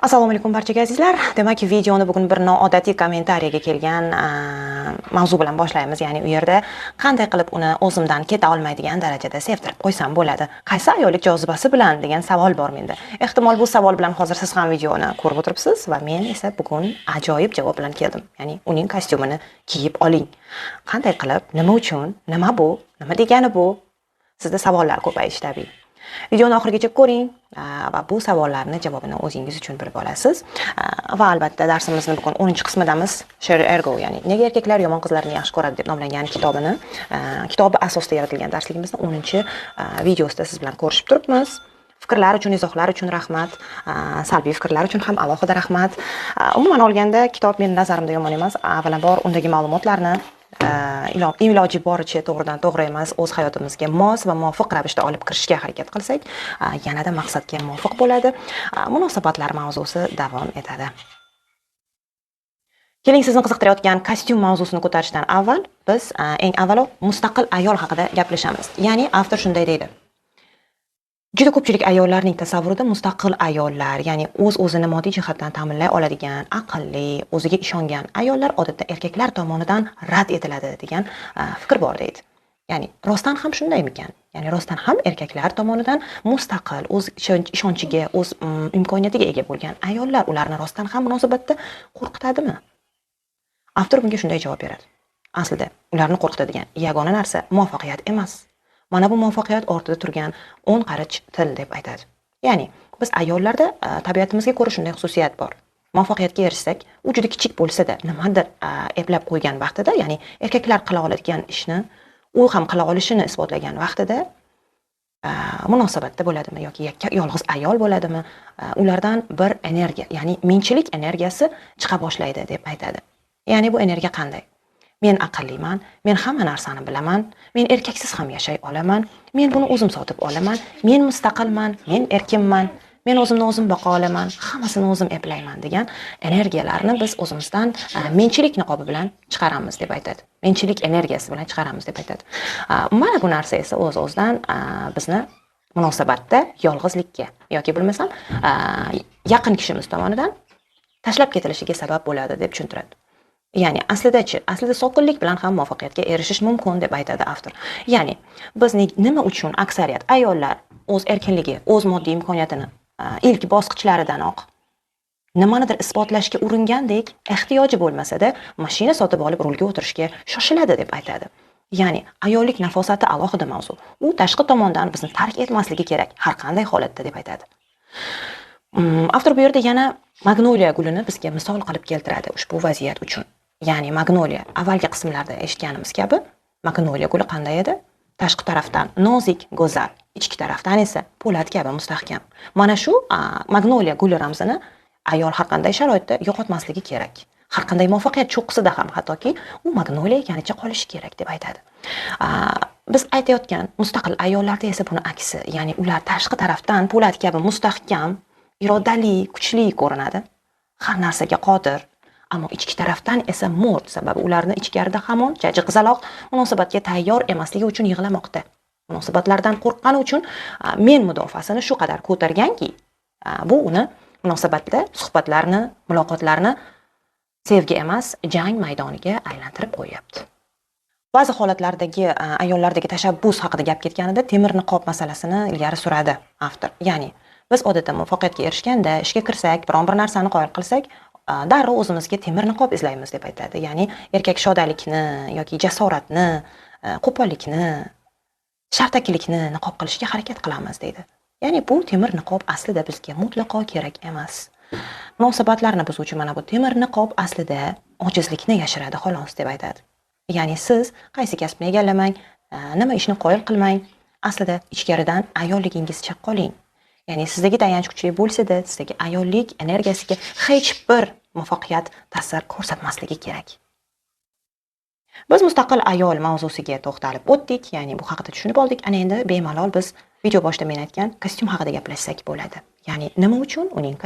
Assalomu alaykum barchaga azizlar. Demak, videoni bugun bir noodatiy kommentariyaga kelgan mavzu bilan boshlaymiz. Ya'ni u yerda qanday qilib uni o'zimdan keta olmaydigan darajada sevdirib qo'ysam bo'ladi? Qaysi ayollik jozibasi bilan degan savol bor menda. Ehtimol bu savol bilan hozir siz ham videoni ko'rib o'tiribsiz va men esa bugun ajoyib javob bilan keldim. Ya'ni uning kostyumini kiyib oling. Qanday qilib, nima uchun, nima bu, nima degani bu? Sizda savollar ko'payishi tabiiy. Videoni oxirigacha ko'ring va bu savollarni javobini o'zingiz uchun bilib olasiz. Va albatta darsimizni bugun 10-qismidamiz. Sherry Ergo, ya'ni nega erkaklar yomon qizlarni yaxshi ko'radi deb nomlangan kitobi asosida yaratilgan darsligimizni 10-videosida siz bilan ko'rishib turibmiz. Fikrlar uchun, izohlar uchun rahmat. Salbiy fikrlar uchun ham alohida rahmat. Umuman olganda kitob mening nazarimda yomon emas. Avvalambor undagi ma'lumotlarni iloji boricha to'g'ridan to'g'ri emas, o'z hayotimizga mos va muvofiq ravishda olib kirishga harakat qilsak, yanada maqsadga muvofiq bo'ladi. Munosabatlar mavzusi davom etadi. Keling, sizni qiziqtirayotgan kostyum mavzusini ko'tarishdan avval biz eng avvalo mustaqil ayol haqida gaplashamiz. Ya'ni avtor shunday deydi: juda ko'pchilik ayollarning tasavvurida mustaqil ayollar, ya'ni o'zini moddiy jihatdan ta'minlay oladigan, aqlli, o'ziga ishongan ayollar odatda erkaklar tomonidan rad etiladi degan fikr bor deydi. Ya'ni rostdan ham shundaymikan? Ya'ni rostdan ham erkaklar tomonidan mustaqil, o'z ishonchiga, o'z imkoniyatiga ega bo'lgan ayollar ularni rostdan ham munosabatda qo'rqitadimi? Avtor bunga shunday javob beradi: aslida ularni qo'rqitadigan yagona narsa muvaffaqiyat emas. Mana bu muvaffaqiyat ortida turgan 10 qarich til deb aytadi. Ya'ni biz ayollarda tabiatimizga ko'ra shunday xususiyat bor. Muvaffaqiyatga erishsak, u juda kichik bo'lsa-da, nimadir eplab qo'ygan vaqtida, ya'ni erkaklar qila oladigan ishni u ham qila olishini isbotlagan vaqtida munosabatda bo'ladimi yoki yolg'iz ayol bo'ladimi, ulardan bir energiya, ya'ni menchilik energiyasi chiqa boshlaydi deb aytadi. Ya'ni bu energiya qanday? Men aqlliman, men hamma narsani bilaman, men erkaksiz ham yashay olaman, men buni o'zim sotib olaman, men mustaqilman, men erkinman, men o'zimni o'zim boqa olaman, hammasini o'zim eplayman degan energiyalarni biz o'zimizdan menchilik niqobi bilan chiqaramiz deb aytadi. Menchilik energiyasi bilan chiqaramiz deb aytadi. Mana bu narsa esa o'z-o'zidan bizni munosabatda yolg'izlikka yoki bo'lmasam yaqin kishimiz tomonidan tashlab ketilishiga sabab bo'ladi deb tushuntiradi. Ya'ni aslida sokinlik bilan ham muvaffaqiyatga erishish mumkin deb aytadi avtor. Ya'ni biz nima uchun aksariyat ayollar o'z erkinligi, o'z moddiy imkoniyatini ilk bosqichlardanoq nimanidir isbotlashga uringandek, ehtiyoji bo'lmasa-da, mashina sotib olib rulga o'tirishga shoshiladi deb aytadi. Ya'ni ayollik nafosati alohida mavzu. U tashqi tomondan bizni tark etmasligi kerak har qanday holatda deb aytadi. Avtor bu yerda yana magnoliya gulini bizga misol qilib keltiradi ushbu vaziyat uchun. Ya'ni magnoliya avvalgi qismlarda eshitganimiz kabi, magnoliya guli qanday edi? Tashqi tarafdan nozik, go'zal, ichki tarafdan esa po'lat kabi mustahkam. Mana shu magnoliya guli ramzini ayol har qanday sharoitda yo'qotmasligi kerak. Har qanday muvaffaqiyat cho'qqisida ham hattoki u magnoliya ekanicha qolishi kerak deb aytadi. Biz aytayotgan mustaqil ayollarda esa buni aksi, ya'ni ular tashqi tarafdan po'lat kabi mustahkam, irodali, kuchli ko'rinadi. Har narsaga qodir. Ammo ichki tarafdan esa mo'rt, sababi ularni ichkarida hamon jaji qizaloq munosabatga tayyor emasligi uchun yig'lamoqda. Munosabatlardan qo'rqqani uchun men mudofaasini shu qadar ko'targanki, bu uni munosabatda suhbatlarni, muloqotlarni sevgi emas, jang maydoniga aylantirib qo'yapti. Ba'zi holatlardagi ayollardagi tashabbus haqida gap ketganida temir niqob masalasini ilgari suradi avtor. Ya'ni biz odatda muvaffaqiyatga erishganda, ishga kirsak, biron bir narsani qoyil qilsak, darrov o'zimizga temir niqob izlaymiz deb aytadi. Ya'ni erkak shodalikni yoki jasoratni, qo'pollikni, shartakilikni niqob qilishga harakat qilamiz deydi. Ya'ni bu temir niqob aslida bizga mutlaqo kerak emas. Munosabatlarni buzuvchi mana bu temir niqob aslida ojizlikni yashiradi xolos deb aytadi. Ya'ni siz qaysi kasbni egallamang, nima ishni qoyil qilmang, aslida ichkaridan ayolligingiz chaqqoling. Ya'ni sizdagi tayanch kuchli bo'lsa-da, sizdagi ayollik energiyasiga hech bir muvaffaqiyat ta'sir ko'rsatmasligi kerak. Biz mustaqil ayol mavzusiga to'xtalib o'tdik, ya'ni bu haqida tushunib oldik. Ana endi bemalol biz video boshida men aytgan kostyum haqida gaplashsak bo'ladi. Ya'ni nima uchun uning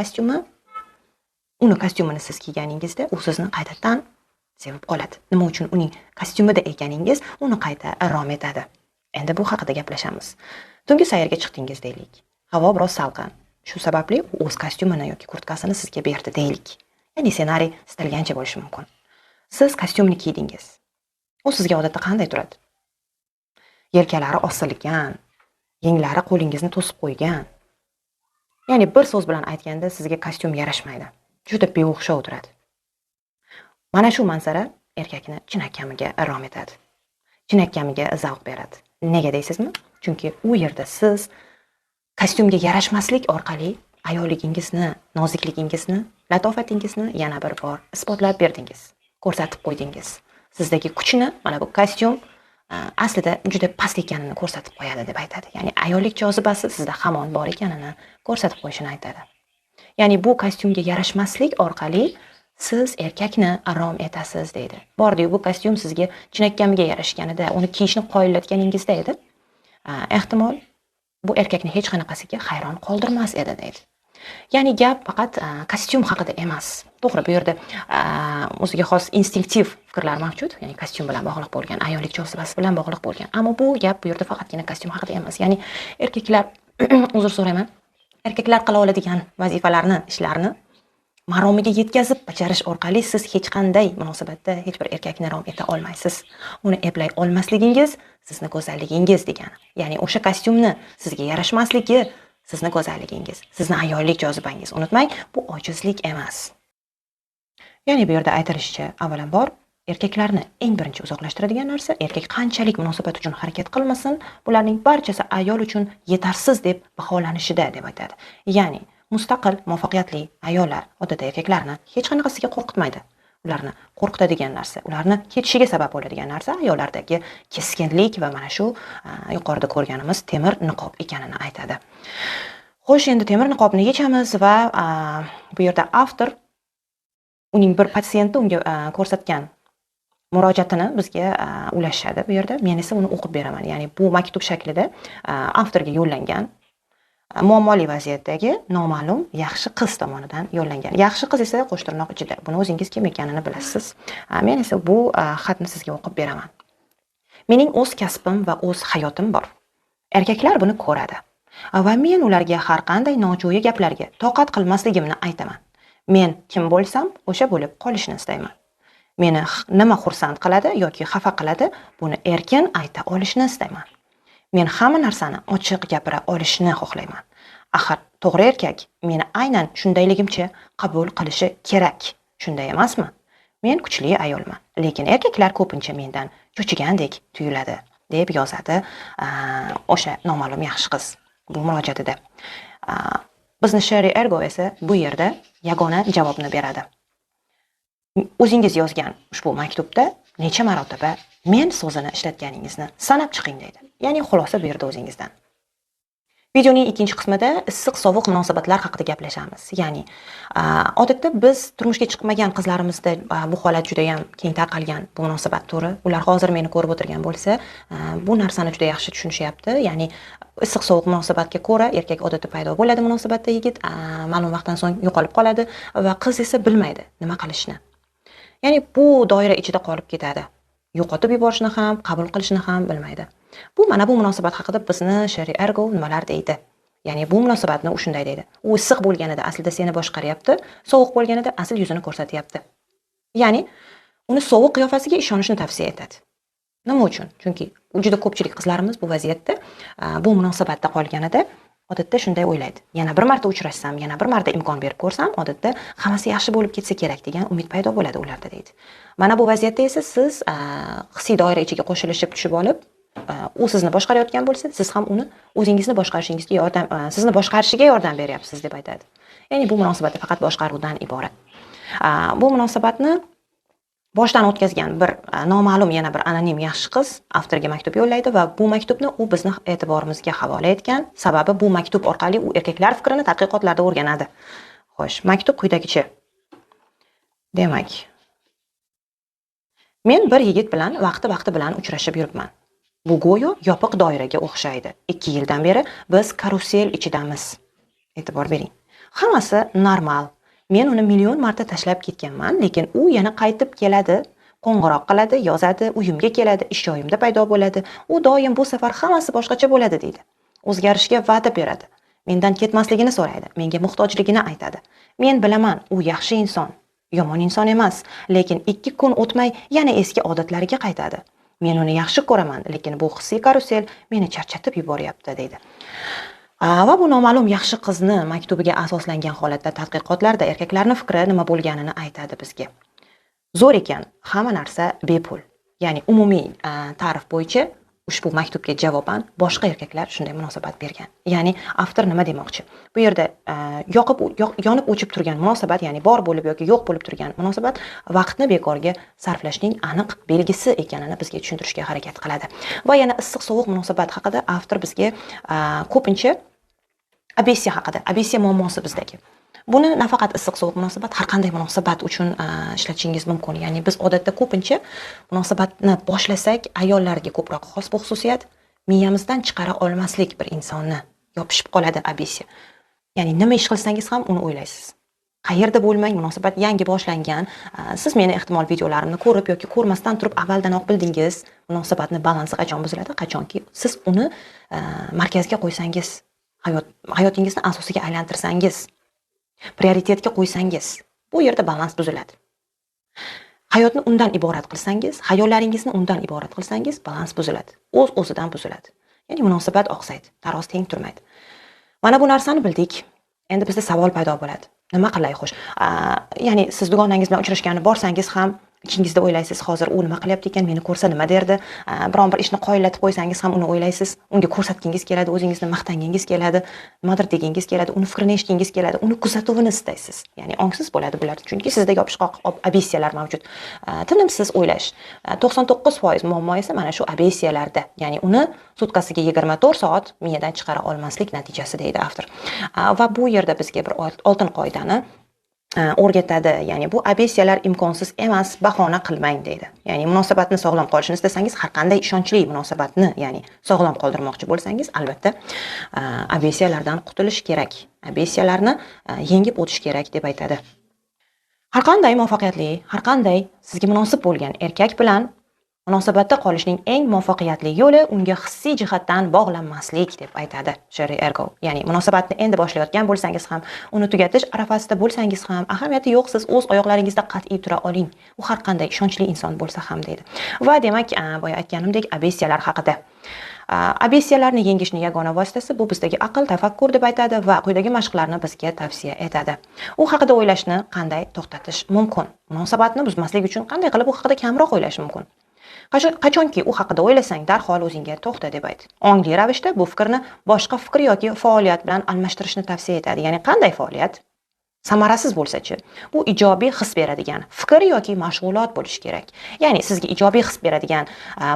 kostyumini siz kiyganingizda u sizni qaytadan sevib qoladi. Nima uchun uning kostyumida ekaningiz uni qayta rom etadi. Endi bu haqida gaplashamiz. Tungi sayrga chiqdingiz deylik. Havo biroz salqin. Shu sababli u o'z kostyumini yoki kurtkasini sizga berdi deylik. Ya'ni ssenariy istalgancha bo'lishi mumkin. Siz kostyumni kiydingiz. U sizga odatda qanday turadi? Yelkalari osilgan, yenglari qo'lingizni to'sib qo'ygan. Ya'ni bir so'z bilan aytganda sizga kostyum yarashmaydi. Juda beo'xshov turadi. Mana shu manzara erkakni chinakamiga rom etadi. Chinakamiga zavq beradi. Nega deysizmi? Chunki u yerda siz kostyumga yarashmaslik orqali ayolligingizni, nozikligingizni, latofatingizni yana bir bor isbotlab berdingiz. Ko'rsatib qo'ydingiz. Sizdagi kuchni mana bu kostyum aslida juda past ekanini ko'rsatib qo'yadi deb aytadi. Ya'ni ayollik jozibasi sizda hamon bor ekanini ko'rsatib qo'yishini aytadi. Ya'ni bu kostyumga yarashmaslik orqali siz erkakni arom etasiz deydi. Bordi-yu bu kostyum sizga chinakamiga yarashganida, uni kiyishni qoyillatganingizda edi, ehtimol bu erkakni hech qanaqasiga hayron qoldirmas edi deydi. Ya'ni gap faqat kostyum haqida emas. To'g'ri, bu yerda o'ziga xos instinktiv fikrlar mavjud, ya'ni kostyum bilan bog'liq bo'lgan, ayollik jozibasi bilan bog'liq bo'lgan. Ammo bu gap bu yerda faqatgina kostyum haqida emas. Ya'ni erkaklar uzr so'rayman, erkaklar qila oladigan vazifalarni, ishlarni maromiga yetkazib bajarish orqali siz hech qanday munosabatda hech bir erkakni rom eta olmaysiz. Uni eplay olmasligingiz sizni go'zalligingiz degani. Ya'ni o'sha kostyumni sizga yarashmasligi sizni go'zalligingiz, sizni ayollik jozibangiz. Unutmang, bu ojizlik emas. Ya'ni bu yerda aytilishicha, avvalambor erkaklarni eng birinchi uzoqlashtiradigan narsa erkak qanchalik munosabat uchun harakat qilmasin, bularning barchasi ayol uchun yetarsiz deb baholanishida deb aytadi. Ya'ni mustaqil, muvaffaqiyatli ayollar odatda erkaklarni hech qanaqasiga qo'rqitmaydi. Ularni qo'rqitadigan narsa, ularni ketishiga sabab bo'ladigan narsa ayollardagi keskinlik va mana shu yuqorida ko'rganimiz temir niqob ekanini aytadi. Xo'sh, endi temir niqobni yechamiz va bu yerda avtor uning bir patsiyenti unga ko'rsatgan murojaatini bizga ulashadi bu yerda. Men esa uni o'qib beraman. Ya'ni bu maktub shaklida avtorga yo'llangan muammoli vaziyatdagi noma'lum yaxshi qiz tomonidan yo'llangan. Yaxshi qiz esa qo'sh tirnoq ichida. Buni o'zingiz kim ekanini bilasiz. Men esa bu xatni sizga o'qib beraman. Mening o'z kasbim va o'z hayotim bor. Erkaklar buni ko'radi. Va men ularga har qanday nojo'ya gaplarga toqat qilmasligimni aytaman. Men kim bo'lsam, o'sha bo'lib qolishni istayman. Meni nima xursand qiladi yoki xafa qiladi, buni erkin ayta olishni istayman. Men hamma narsani ochiq gapira olishni xohlayman. Axir to'g'ri erkak meni aynan shundayligimcha qabul qilishi kerak. Shunday emasmi? Men kuchli ayolman, lekin erkaklar ko'pincha mendan cho'chigandek tuyuladi, deb yozadi o'sha noma'lum yaxshi qiz bu murojaatida. Bizni Sherry Ergo esa bu yerda yagona javobni beradi. O'zingiz yozgan ushbu maktubda necha marotaba men so'zini ishlatganingizni sanab chiqing deydi. Ya'ni xulosa bu yerda o'zingizdan. Videoning ikkinchi qismida issiq-sovuq munosabatlar haqida gaplashamiz. Ya'ni odatda biz turmushga chiqmagan qizlarimizda bu holat juda ham keng tarqalgan bu munosabat turi. Ular hozir meni ko'rib o'tirgan bo'lsa, bu narsani juda yaxshi tushunishyapti. Ya'ni issiq-sovuq munosabatga ko'ra erkak odatda paydo bo'ladi munosabatda, yigit ma'lum vaqtdan so'ng yo'qolib qoladi va qiz esa bilmaydi nima qilishni. Ya'ni bu doira ichida qolib ketadi. Yo'qotib yuborishni ham, qabul qilishni ham bilmaydi. Bu mana bu munosabat haqida bizni Sherry Ergo nimalar deydi? Ya'ni bu munosabatni u shunday deydi. U issiq bo'lganida aslida seni boshqaryapti, sovuq bo'lganida asl yuzini ko'rsatyapti. Ya'ni uni sovuq qiyofasiga ishonishni tavsiya etadi. Nima uchun? Chunki juda ko'pchilik qizlarimiz bu vaziyatda, bu munosabatda qolganida odatda shunday o'ylaydi. Yana bir marta uchrashsam, yana bir marta imkon berib ko'rsam, odatda hammasi yaxshi bo'lib ketsa kerak degan umid paydo bo'ladi ularda deydi. Mana bu vaziyatda esa siz hissiy doira ichiga qo'shilishib tushib olib, u sizni boshqarayotgan bo'lsa, siz ham uni o'zingizni boshqarishingizga yordam, sizni boshqarishiga yordam beryapsiz deb aytadi. Ya'ni bu munosabat faqat boshqaruvdan iborat. Bu munosabatni boshdan o'tkazgan bir noma'lum yana bir anonim yaxshi qiz avtorga maktub yo'llaydi va bu maktubni u bizni e'tiborimizga havola etgan. Sababi bu maktub orqali u erkaklar fikrini tadqiqotlarda o'rganadi. Xo'sh, maktub quyidagicha. Demak, men bir yigit bilan vaqti bilan uchrashib yuribman. Bu go'yo yopiq doiraga o'xshaydi. 2 yildan beri biz karusel ichidamiz. E'tibor bering. Hammasi normal. Men uni million marta tashlab ketganman, lekin u yana qaytib keladi, qo'ng'iroq qiladi, yozadi, uyimga keladi, ish joyimda paydo bo'ladi. U doim bu safar hammasi boshqacha bo'ladi deydi. O'zgarishga va'da beradi. mendan ketmasligini so'raydi, menga muhtojligini aytadi. Men bilaman, u yaxshi inson, yomon inson emas, lekin 2 kun o'tmay yana eski odatlariga qaytadi. Men uni yaxshi ko'raman, lekin bu hissiy karusel meni charchatib yuboryapti, deydi. Va bu noma'lum yaxshi qizni maktubiga asoslangan holatda tadqiqotlarda erkaklarning fikri nima bo'lganini aytadi bizga. Zo'r ekan, hamma narsa bepul. Ya'ni umumiy ta'rif bo'yicha ushbu maktubga javoban boshqa erkaklar shunday munosabat bergan. Ya'ni avtor nima demoqchi? Bu yerda yonib o'chib turgan munosabat, ya'ni bor bo'lib yoki yo'q bo'lib turgan munosabat vaqtni bekorga sarflashning aniq belgisi ekanini bizga tushuntirishga harakat qiladi. Va yana issiq-sovuq munosabat haqida avtor bizga ko'pincha obsessiya haqida, obsessiya muammosi bizdagi. Buni nafaqat issiq-sovuq munosabat, har qanday munosabat uchun ishlatishingiz mumkin. Ya'ni biz odatda ko'pincha munosabatni boshlasak, ayollarga ko'proq xos bu xususiyat, miyamizdan chiqara olmaslik bir insonni yopishib qoladi obsessiya. Ya'ni nima ish qilsangiz ham uni o'ylaysiz. Qayerda bo'lmang, munosabat yangi boshlangan, siz meni ehtimol videolarimni ko'rib yoki ko'rmasdan turib avvaldanoq bildingiz, munosabatni balansi qachon buziladi, qachonki siz uni markazga qo'ysangiz, hayotingizni asosiga aylantirsangiz, prioritetga qo'ysangiz, bu yerda balans buziladi. Hayotni undan iborat qilsangiz, hayollaringizni undan iborat qilsangiz, balans buziladi. O'z-o'zidan buziladi. Ya'ni munosabat oqsaydi, taroz teng turmaydi. Mana bu narsani bildik. Endi bizda savol paydo bo'ladi. Nima qilay xo'sh? Ya'ni siz dugonangiz bilan uchrashgani borsangiz ham ichingizda o'ylaysiz, hozir u nima qilyapti ekan, meni ko'rsa nima derdi? Biron bir ishni qoyillatib qo'ysangiz ham uni o'ylaysiz, unga ko'rsatgingiz keladi, o'zingizni maqtangingiz keladi, nimadir degingiz keladi, uni fikrini eshitgingiz keladi, uni kuzatuvini istaysiz. Ya'ni ongsiz bo'ladi bular, chunki sizda yopishqoq obsessiyalar mavjud. Tinimsiz o'ylash. 99% muammo esa mana shu obsessiyalarda. Ya'ni uni sutkasiga 24 soat miyadan chiqara olmaslik natijasi, deydi avtor. Va bu yerda bizga bir oltin qoidani o'rgatadi. Ya'ni bu obsessiyalar imkonsiz emas, bahona qilmang, deydi. Ya'ni munosabatni sog'lom qolishini istasangiz, har qanday ishonchli munosabatni, ya'ni sog'lom qoldirmoqchi bo'lsangiz, albatta obsessiyalardan qutulish kerak. Obsessiyalarni yengib o'tish kerak deb aytadi. Har qanday muvaffaqiyatli, har qanday sizga munosib bo'lgan erkak bilan munosabatda qolishning eng muvaffaqiyatli yo'li unga hissiy jihatdan bog'lanmaslik, deb aytadi Sherry Ergo. Ya'ni munosabatni endi boshlayotgan bo'lsangiz ham, uni tugatish arafasida bo'lsangiz ham, ahamiyati yo'q, siz o'z oyoqlaringizda qat'iy tura oling. U har qanday ishonchli inson bo'lsa ham, deydi. Va demak, boya aytganimdek, obsessiyalar haqida. Obsessiyalarni yengishning yagona vositasi bu bizdagi aql, tafakkur deb aytadi va quyidagi mashqlarni bizga tavsiya etadi. U haqida o'ylashni qanday to'xtatish mumkin? Munosabatni buzmaslik uchun qanday qilib u haqida kamroq o'ylash mumkin? Qachonki u haqida o'ylasang, darhol o'zingga to'xta, deb aytdi. Ongli ravishda bu fikrni boshqa fikr yoki faoliyat bilan almashtirishni tavsiya etadi. Ya'ni qanday faoliyat? Samarasiz bo'lsa-chi, bu ijobiy his beradigan fikr yoki mashg'ulot bo'lishi kerak. Ya'ni sizga ijobiy his beradigan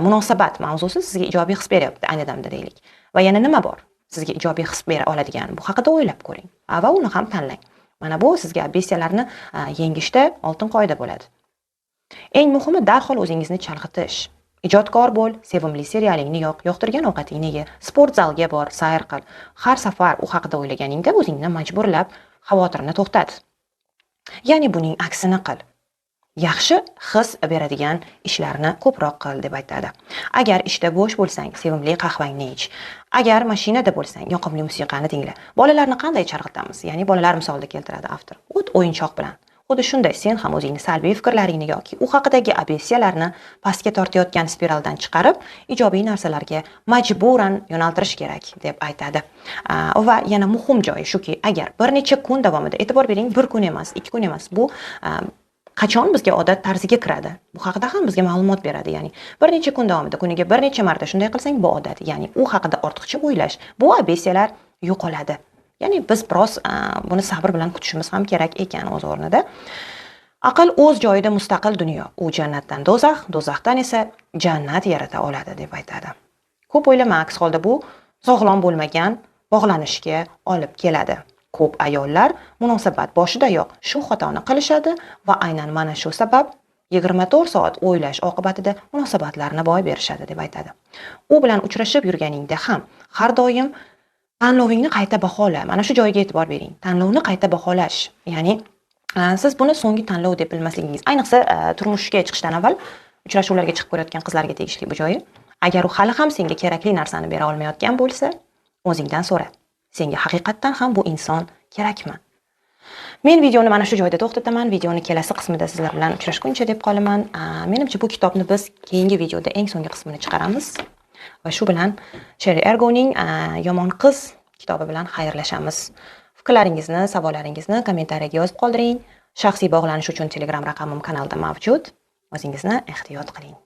munosabat mavzusi sizga ijobiy his beryapti ayni damda, deylik. Va yana nima bor? Sizga ijobiy his bera oladigan, bu haqida o'ylab ko'ring. Va uni ham tanlang. Mana bu sizga obsessiyalarni yengishda oltin qoida bo'ladi. Eng muhimi darhol o'zingizni chalg'itish. Ijodkor bo'l, sevimli serialingni yoqtirgan ovqatingni ye, sport zalga bor, sayr qil. Har safar u haqida o'ylaganingda o'zingni majburlab xavotirni to'xtat. Ya'ni buning aksini qil. Yaxshi his beradigan ishlarni ko'proq qil, deb aytadi. Agar ishda bo'sh bo'lsang, sevimli qahvangni ich. Agar mashinada bo'lsang, yoqimli musiqani tingla. Bolalarni qanday chalg'itamiz? Ya'ni bolalar misolida keltiradi avtor. O'yinchoq bilan. Xuddi shunday sen ham o'zingni salbiy fikrlaringni yoki u haqidagi obsessiyalarni pastga tortayotgan spiraldan chiqarib, ijobiy narsalarga majburan yo'naltirish kerak, deb aytadi. Va yana muhim joyi shuki, agar bir necha kun davomida, e'tibor bering, 1 kun emas, 2 kun emas, bu qachon bizga odat tarziga kiradi? Bu haqida ham bizga ma'lumot beradi. Ya'ni bir necha kun davomida, kuniga bir necha marta shunday qilsang, bu odat. Ya'ni u haqida ortiqcha o'ylash, bu obsessiyalar yo'qoladi. Ya'ni biz biroz buni sabr bilan kutishimiz ham kerak ekan o'z o'rnida. Aql o'z joyida mustaqil dunyo. U jannatdan do'zax, do'zaxdan esa jannat yarata oladi, deb aytadi. Ko'p o'ylama, aks holda bu sog'lom bo'lmagan bog'lanishga olib keladi. Ko'p ayollar munosabat boshidayoq shu xatoni qilishadi va aynan mana shu sabab 24 soat o'ylash oqibatida munosabatlarni boy berishadi, deb aytadi. U bilan uchrashib yurganingda ham har doim tanlovingni qayta bahola. Mana shu joyga e'tibor bering. Tanlovni qayta baholash. Ya'ni siz buni so'nggi tanlov deb bilmasligingiz. Ayniqsa turmushga chiqishdan avval uchrashuvlarga chiqib ko'rayotgan qizlarga tegishli bu joyi. Agar u hali ham senga kerakli narsani bera olmayotgan bo'lsa, o'zingdan so'ra. senga haqiqatdan ham bu inson kerakmi? Men videoni mana shu joyda to'xtataman. Videoni kelasi qismida sizlar bilan uchrashguncha deb qolaman. Menimcha bu kitobni biz keyingi videoda eng so'nggi qismini chiqaramiz. Va shu bilan Sherri Ergoning Yomon qiz kitobi bilan xayrlashamiz. Fikrlaringizni, savollaringizni kommentariyaga yozib qoldiring. Shaxsiy bog'lanish uchun Telegram raqamim kanalda mavjud. O'zingizni ehtiyot qiling.